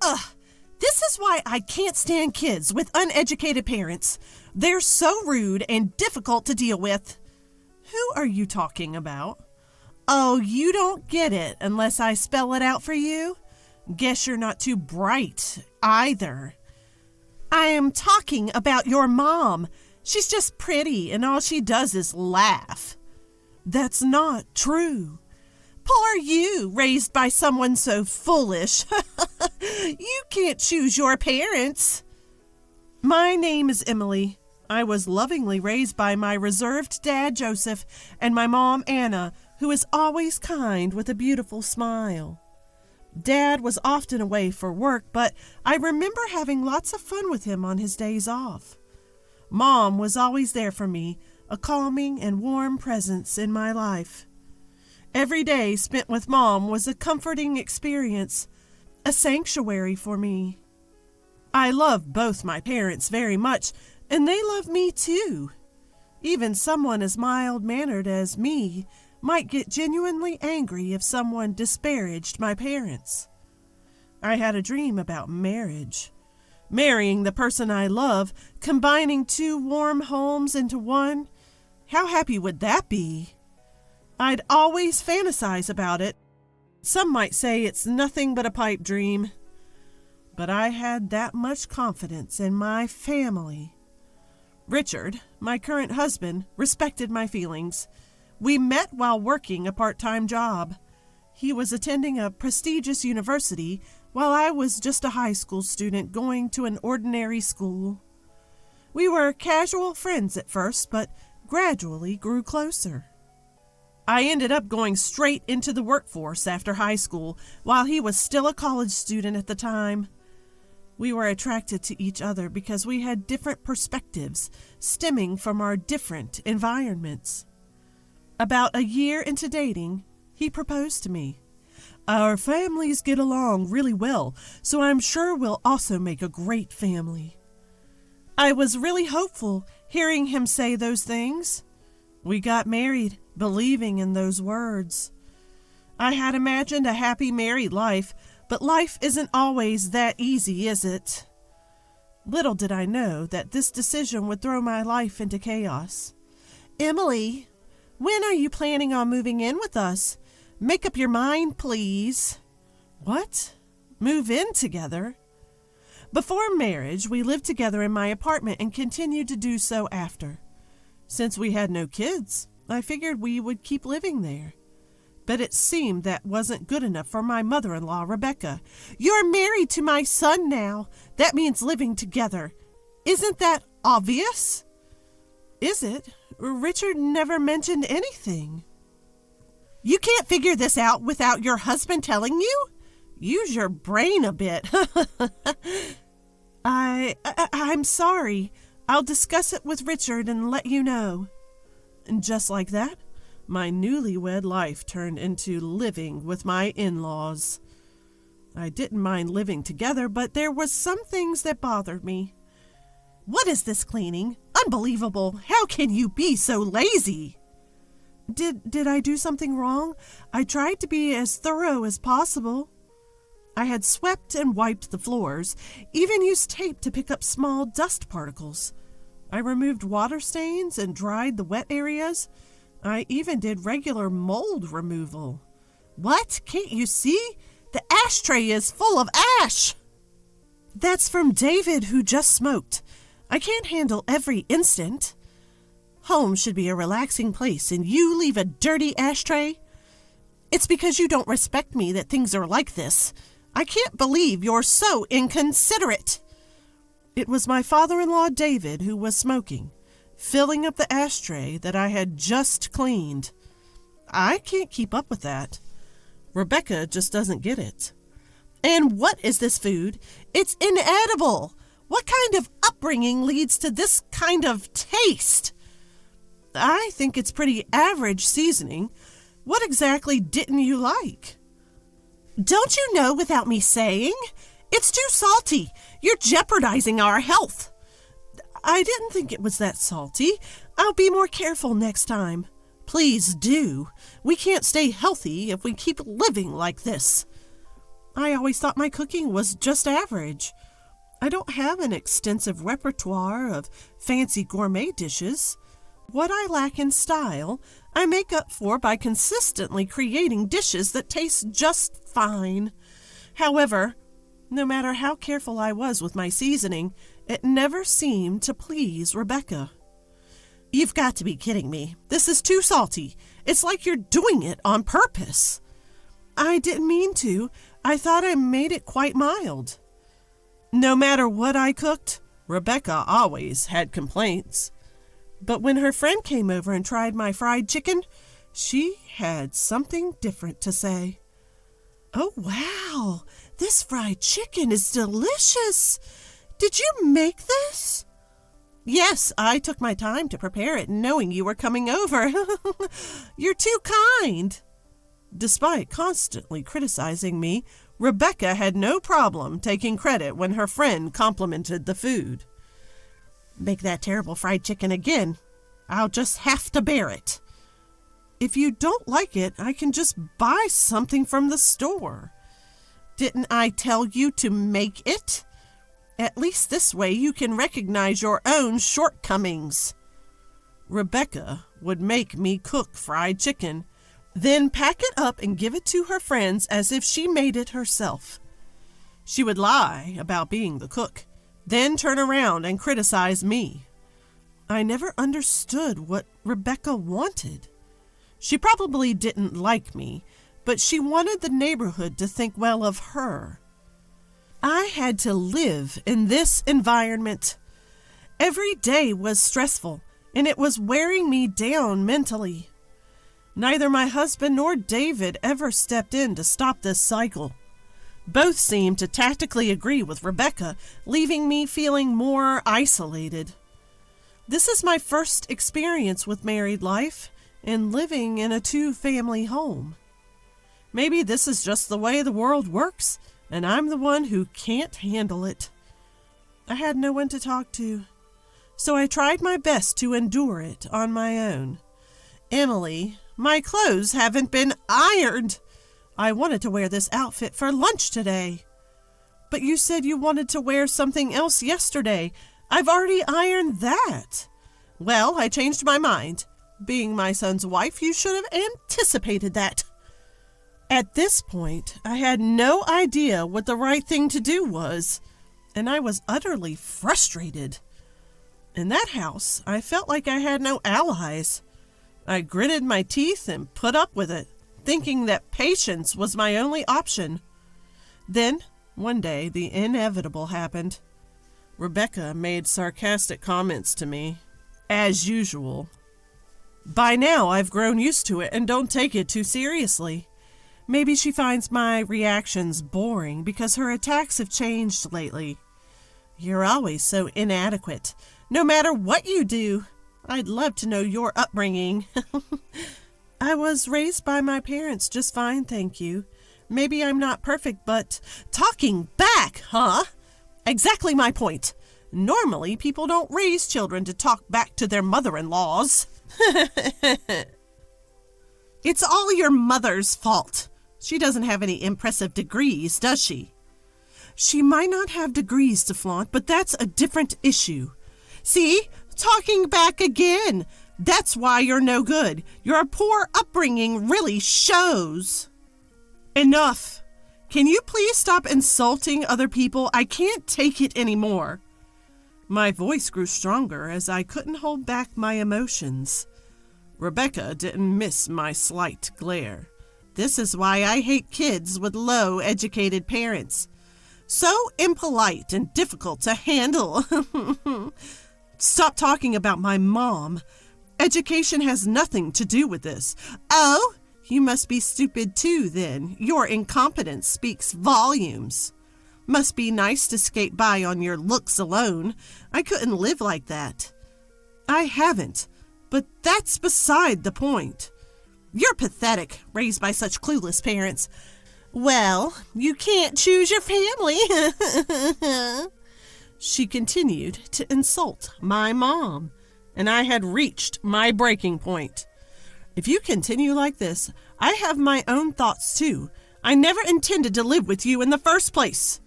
Ugh, this is why I can't stand kids with uneducated parents. They're so rude and difficult to deal with. Who are you talking about? Oh, you don't get it unless I spell it out for you? Guess you're not too bright either. I am talking about your mom. She's just pretty and all she does is laugh. That's not true. Poor you, raised by someone so foolish. You can't choose your parents. My name is Emily. I was lovingly raised by my reserved dad, Joseph, and my mom, Anna, who is always kind with a beautiful smile. Dad was often away for work, but I remember having lots of fun with him on his days off. Mom was always there for me, a calming and warm presence in my life. Every day spent with Mom was a comforting experience, a sanctuary for me. I love both my parents very much, and they love me too. Even someone as mild-mannered as me might get genuinely angry if someone disparaged my parents. I had a dream about marriage. Marrying the person I love, combining two warm homes into one. How happy would that be? I'd always fantasize about it. Some might say it's nothing but a pipe dream. But I had that much confidence in my family. Richard, my current husband, respected my feelings. We met while working a part-time job. He was attending a prestigious university while I was just a high school student going to an ordinary school. We were casual friends at first, but gradually grew closer. I ended up going straight into the workforce after high school while he was still a college student at the time. We were attracted to each other because we had different perspectives stemming from our different environments. About a year into dating, he proposed to me. Our families get along really well, so I'm sure we'll also make a great family. I was really hopeful hearing him say those things. We got married, believing in those words. I had imagined a happy married life, but life isn't always that easy, is it? Little did I know that this decision would throw my life into chaos. Emily, when are you planning on moving in with us? Make up your mind, please. What? Move in together? Before marriage, we lived together in my apartment and continued to do so after. Since we had no kids, I figured we would keep living there. But it seemed that wasn't good enough for my mother-in-law, Rebecca. You're married to my son now. That means living together. Isn't that obvious? Is it? Richard never mentioned anything. You can't figure this out without your husband telling you? Use your brain a bit. I'm sorry. I'll discuss it with Richard and let you know. And just like that, my newlywed life turned into living with my in-laws. I didn't mind living together, but there was some things that bothered me. What is this cleaning? Unbelievable. How can you be so lazy? Did I do something wrong? I tried to be as thorough as possible. I had swept and wiped the floors, even used tape to pick up small dust particles. I removed water stains and dried the wet areas. I even did regular mold removal. What? Can't you see? The ashtray is full of ash. That's from David, who just smoked. I can't handle every instant. Home should be a relaxing place, and you leave a dirty ashtray? It's because you don't respect me that things are like this. I can't believe you're so inconsiderate. It was my father-in-law, David, who was smoking, filling up the ashtray that I had just cleaned. I can't keep up with that. Rebecca just doesn't get it. And what is this food? It's inedible. What kind of upbringing leads to this kind of taste? I think it's pretty average seasoning. What exactly didn't you like? Don't you know without me saying? It's too salty. You're jeopardizing our health. I didn't think it was that salty. I'll be more careful next time. Please do. We can't stay healthy if we keep living like this. I always thought my cooking was just average. I don't have an extensive repertoire of fancy gourmet dishes. What I lack in style, I make up for by consistently creating dishes that taste just fine. However, no matter how careful I was with my seasoning, it never seemed to please Rebecca. You've got to be kidding me. This is too salty. It's like you're doing it on purpose. I didn't mean to. I thought I made it quite mild. No matter what I cooked, Rebecca always had complaints. But when her friend came over and tried my fried chicken, she had something different to say. Oh, wow, this fried chicken is delicious. Did you make this? Yes, I took my time to prepare it, knowing you were coming over. You're too kind. Despite constantly criticizing me, Rebecca had no problem taking credit when her friend complimented the food. Make that terrible fried chicken again. I'll just have to bear it. If you don't like it, I can just buy something from the store. Didn't I tell you to make it? At least this way you can recognize your own shortcomings. Rebecca would make me cook fried chicken, then pack it up and give it to her friends as if she made it herself. She would lie about being the cook, then turn around and criticize me. I never understood what Rebecca wanted. She probably didn't like me, but she wanted the neighborhood to think well of her. I had to live in this environment. Every day was stressful, and it was wearing me down mentally. Neither my husband nor David ever stepped in to stop this cycle. Both seemed to tactically agree with Rebecca, leaving me feeling more isolated. This is my first experience with married life and living in a two-family home. Maybe this is just the way the world works, and I'm the one who can't handle it. I had no one to talk to, so I tried my best to endure it on my own. Emily, my clothes haven't been ironed. I wanted to wear this outfit for lunch today. But you said you wanted to wear something else yesterday. I've already ironed that. Well, I changed my mind. Being my son's wife, you should have anticipated that. At this point, I had no idea what the right thing to do was, and I was utterly frustrated. In that house, I felt like I had no allies. I gritted my teeth and put up with it, thinking that patience was my only option. Then, one day, the inevitable happened. Rebecca made sarcastic comments to me, as usual. By now, I've grown used to it and don't take it too seriously. Maybe she finds my reactions boring because her attacks have changed lately. You're always so inadequate, no matter what you do. I'd love to know your upbringing. I was raised by my parents just fine, thank you. Maybe I'm not perfect, but talking back, huh? Exactly my point. Normally, people don't raise children to talk back to their mother-in-laws. It's all your mother's fault. She doesn't have any impressive degrees, does she? She might not have degrees to flaunt, but that's a different issue. See? Talking back again. That's why you're no good. Your poor upbringing really shows. Enough. Can you please stop insulting other people? I can't take it anymore. My voice grew stronger as I couldn't hold back my emotions. Rebecca didn't miss my slight glare. This is why I hate kids with low-educated parents. So impolite and difficult to handle. Stop talking about my mom. Education has nothing to do with this. Oh, you must be stupid too, then. Your incompetence speaks volumes. Must be nice to skate by on your looks alone. I couldn't live like that. I haven't, but that's beside the point. You're pathetic, raised by such clueless parents. Well, you can't choose your family. She continued to insult my mom, and I had reached my breaking point. If you continue like this, I have my own thoughts too. I never intended to live with you in the first place.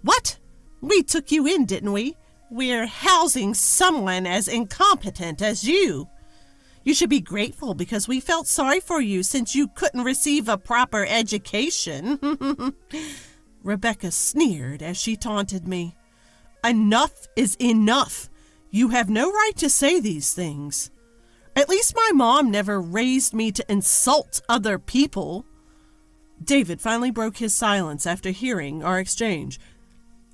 What? We took you in, didn't we? We're housing someone as incompetent as you. You should be grateful because we felt sorry for you since you couldn't receive a proper education. Rebecca sneered as she taunted me. Enough is enough. You have no right to say these things. At least my mom never raised me to insult other people. David finally broke his silence after hearing our exchange.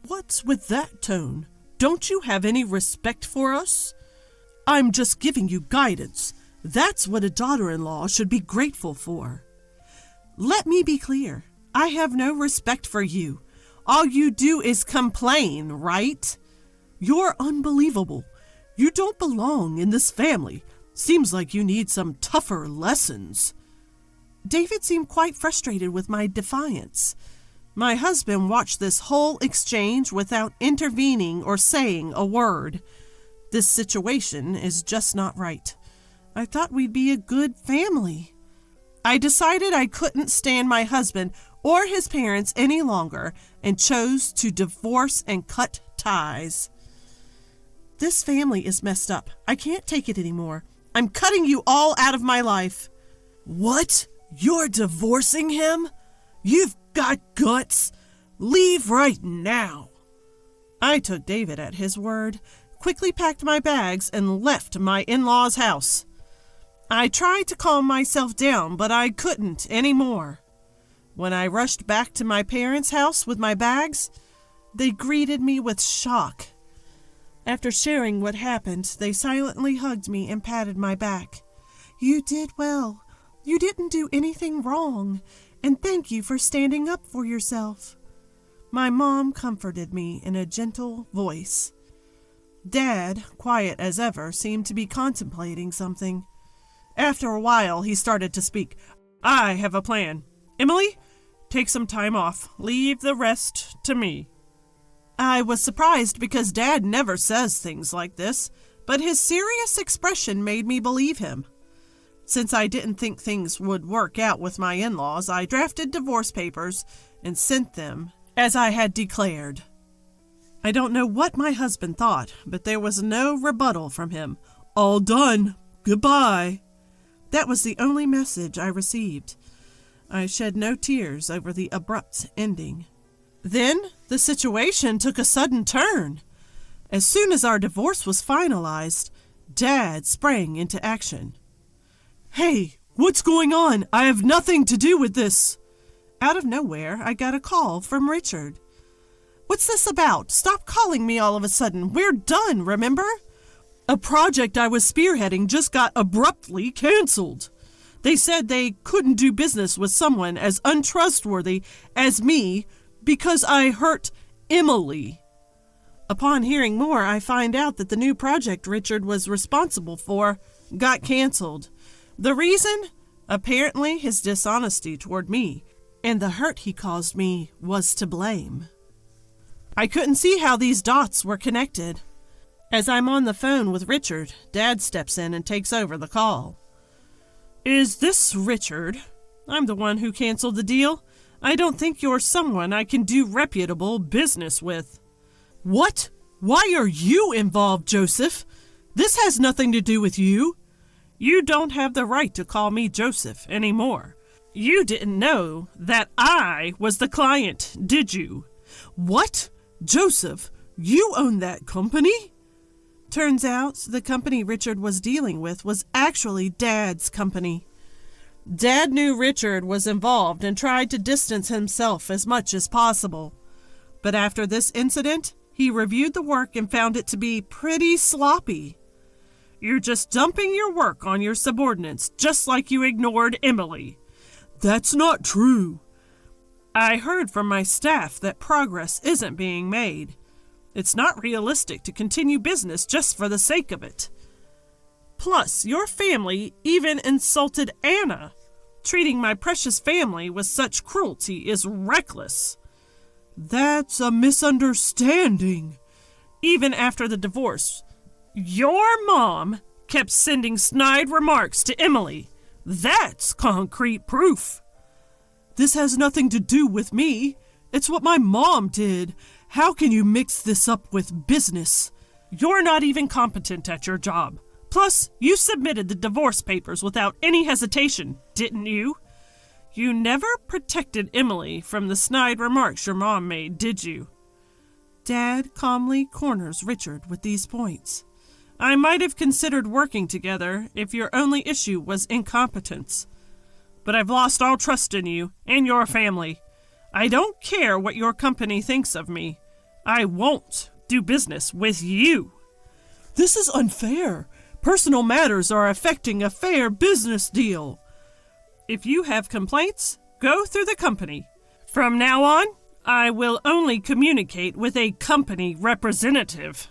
What's with that tone? Don't you have any respect for us? I'm just giving you guidance. That's what a daughter-in-law should be grateful for. Let me be clear. I have no respect for you. All you do is complain, right? You're unbelievable. You don't belong in this family. Seems like you need some tougher lessons. David seemed quite frustrated with my defiance. My husband watched this whole exchange without intervening or saying a word. This situation is just not right. I thought we'd be a good family. I decided I couldn't stand my husband or his parents any longer and chose to divorce and cut ties. This family is messed up. I can't take it anymore. I'm cutting you all out of my life. What? You're divorcing him? You've got guts. Leave right now. I took David at his word, quickly packed my bags, and left my in-laws' house. I tried to calm myself down, but I couldn't anymore. When I rushed back to my parents' house with my bags, they greeted me with shock. After sharing what happened, they silently hugged me and patted my back. You did well. You didn't do anything wrong, and thank you for standing up for yourself. My mom comforted me in a gentle voice. Dad, quiet as ever, seemed to be contemplating something. After a while, he started to speak. I have a plan. Emily, take some time off. Leave the rest to me. I was surprised because Dad never says things like this, but his serious expression made me believe him. Since I didn't think things would work out with my in-laws, I drafted divorce papers and sent them as I had declared. I don't know what my husband thought, but there was no rebuttal from him. All done. Goodbye. That was the only message I received. I shed no tears over the abrupt ending. Then the situation took a sudden turn. As soon as our divorce was finalized, Dad sprang into action. Hey, what's going on? I have nothing to do with this. Out of nowhere, I got a call from Richard. What's this about? Stop calling me all of a sudden. We're done, remember? A project I was spearheading just got abruptly canceled. They said they couldn't do business with someone as untrustworthy as me because I hurt Emily. Upon hearing more, I find out that the new project Richard was responsible for got canceled. The reason? Apparently his dishonesty toward me, and the hurt he caused me was to blame. I couldn't see how these dots were connected. As I'm on the phone with Richard, Dad steps in and takes over the call. Is this Richard? I'm the one who canceled the deal. I don't think you're someone I can do reputable business with. What? Why are you involved, Joseph? This has nothing to do with you. You don't have the right to call me Joseph anymore. You didn't know that I was the client, did you? What? Joseph, you own that company? Turns out the company Richard was dealing with was actually Dad's company. Dad knew Richard was involved and tried to distance himself as much as possible. But after this incident, he reviewed the work and found it to be pretty sloppy. You're just dumping your work on your subordinates, just like you ignored Emily. That's not true. I heard from my staff that progress isn't being made. It's not realistic to continue business just for the sake of it. Plus, your family even insulted Anna. Treating my precious family with such cruelty is reckless. That's a misunderstanding. Even after the divorce, your mom kept sending snide remarks to Emily. That's concrete proof. This has nothing to do with me. It's what my mom did. How can you mix this up with business? You're not even competent at your job. Plus, you submitted the divorce papers without any hesitation, didn't you? You never protected Emily from the snide remarks your mom made, did you? Dad calmly corners Richard with these points. I might have considered working together if your only issue was incompetence. But I've lost all trust in you and your family. I don't care what your company thinks of me. I won't do business with you. This is unfair. Personal matters are affecting a fair business deal. If you have complaints, go through the company. From now on, I will only communicate with a company representative.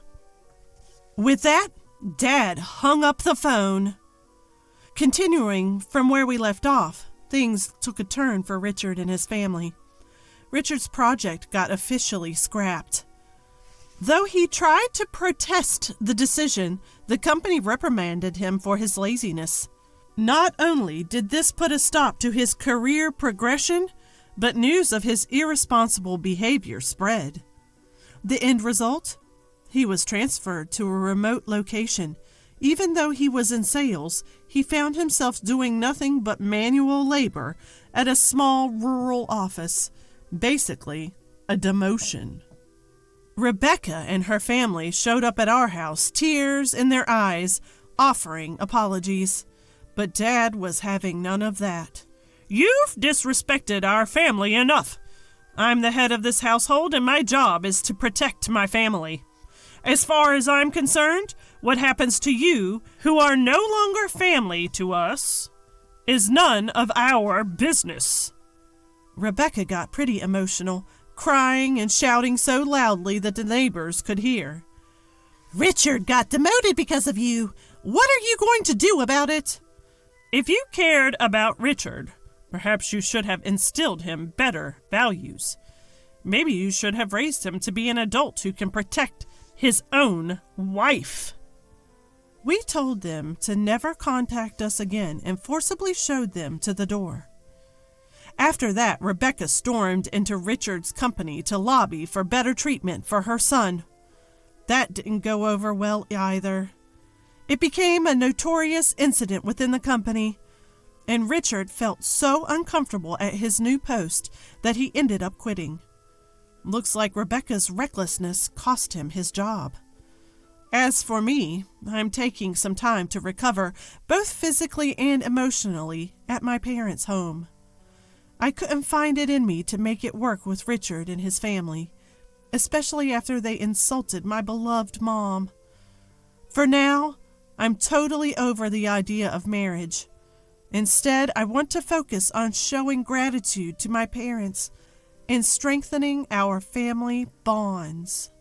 With that, Dad hung up the phone. Continuing from where we left off, things took a turn for Richard and his family. Richard's project got officially scrapped. Though he tried to protest the decision, the company reprimanded him for his laziness. Not only did this put a stop to his career progression, but news of his irresponsible behavior spread. The end result? He was transferred to a remote location. Even though he was in sales, he found himself doing nothing but manual labor at a small rural office. Basically, a demotion. Rebecca and her family showed up at our house, tears in their eyes, offering apologies. But Dad was having none of that. You've disrespected our family enough. I'm the head of this household, and my job is to protect my family. As far as I'm concerned, what happens to you, who are no longer family to us, is none of our business. Rebecca got pretty emotional, crying and shouting so loudly that the neighbors could hear. Richard got demoted because of you. What are you going to do about it? If you cared about Richard, perhaps you should have instilled him better values. Maybe you should have raised him to be an adult who can protect his own wife. We told them to never contact us again and forcibly showed them to the door. After that, Rebecca stormed into Richard's company to lobby for better treatment for her son. That didn't go over well either. It became a notorious incident within the company, and Richard felt so uncomfortable at his new post that he ended up quitting. Looks like Rebecca's recklessness cost him his job. As for me, I'm taking some time to recover, both physically and emotionally, at my parents' home. I couldn't find it in me to make it work with Richard and his family, especially after they insulted my beloved mom. For now, I'm totally over the idea of marriage. Instead, I want to focus on showing gratitude to my parents and strengthening our family bonds.